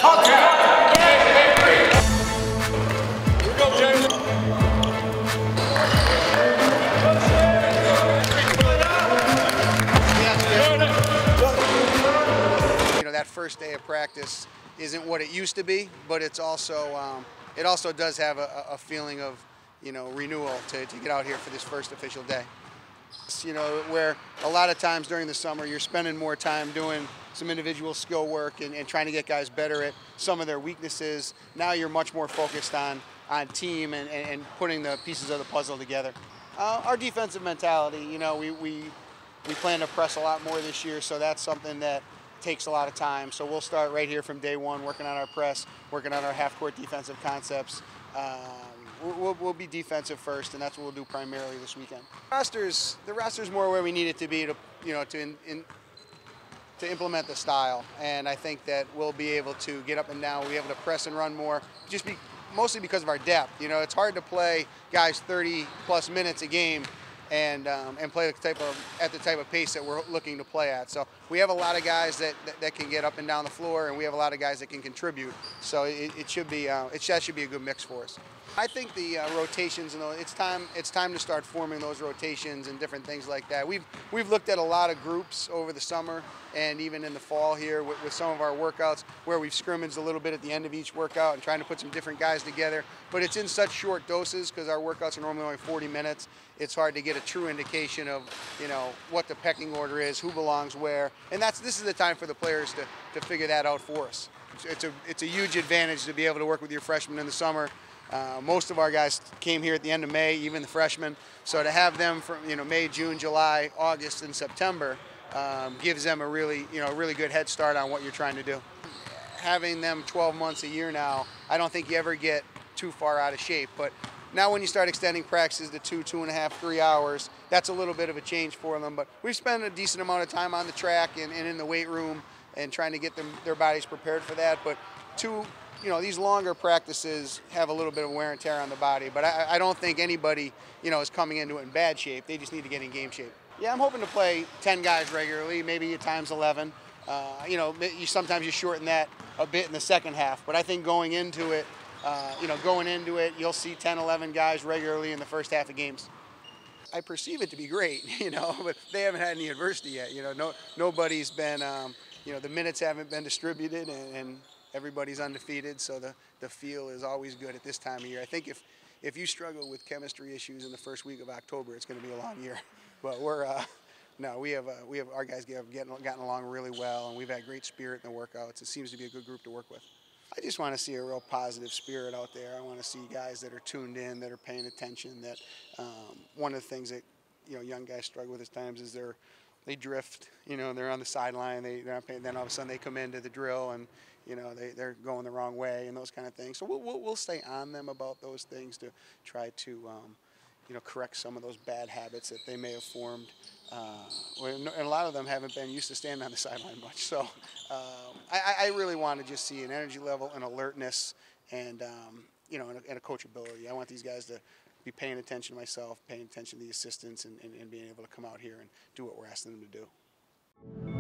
Contact! Here we go, James. You know, that first day of practice isn't what it used to be, but it's also it also does have a feeling of, you know, renewal to get out here for this first official day. You know, where a lot of times during the summer you're spending more time doing some individual skill work and trying to get guys better at some of their weaknesses. Now you're much more focused on team and putting the pieces of the puzzle together. Our defensive mentality, you know, we plan to press a lot more this year, so that's something that takes a lot of time. So we'll start right here from day one, working on our press, working on our half-court defensive concepts. We'll be defensive first, and that's what we'll do primarily this weekend. The roster's more where we need it to be to, you know, to implement the style, and I think that we'll be able to get up and down. We'll be able to press and run more, mostly because of our depth. You know, it's hard to play guys 30+ minutes a game and play at the type of pace that we're looking to play at. So we have a lot of guys that can get up and down the floor, and we have a lot of guys that can contribute. So that should be a good mix for us. I think the rotations, it's time to start forming those rotations and different things like that. We've looked at a lot of groups over the summer and even in the fall here with some of our workouts where we've scrimmaged a little bit at the end of each workout and trying to put some different guys together. But it's in such short doses because our workouts are normally only 40 minutes. It's hard to get a true indication of, you know, what the pecking order is, who belongs where, and this is the time for the players to figure that out for us. It's a huge advantage to be able to work with your freshmen in the summer. Most of our guys came here at the end of May, even the freshmen. So to have them from, you know, May, June, July, August, and September gives them a really good head start on what you're trying to do. Having them 12 months a year now, I don't think you ever get too far out of shape. But now when you start extending practices to 2.5, 3 hours, that's a little bit of a change for them. But we've spent a decent amount of time on the track and in the weight room and trying to get their bodies prepared for that. But you know, these longer practices have a little bit of wear and tear on the body, but I don't think anybody, you know, is coming into it in bad shape. They just need to get in game shape. Yeah, I'm hoping to play 10 guys regularly, maybe at times 11. You know, sometimes you shorten that a bit in the second half, but I think going into it, you'll see 10, 11 guys regularly in the first half of games. I perceive it to be great, you know, but they haven't had any adversity yet. You know, nobody's been, you know, the minutes haven't been distributed and everybody's undefeated, so the feel is always good at this time of year. I think if you struggle with chemistry issues in the first week of October, it's going to be a long year. But we have our guys gotten along really well, and we've had great spirit in the workouts. It seems to be a good group to work with. I just want to see a real positive spirit out there. I want to see guys that are tuned in, that are paying attention. That one of the things that, you know, young guys struggle with at times is they drift. You know, they're on the sideline. They're not paying. Then all of a sudden they come into the drill and, you know, they're going the wrong way and those kind of things. So we'll stay on them about those things to try to, you know, correct some of those bad habits that they may have formed. And a lot of them haven't been used to standing on the sideline much. So I really want to just see an energy level, an alertness, and you know, and a coachability. I want these guys to be paying attention to myself, paying attention to the assistants, and being able to come out here and do what we're asking them to do.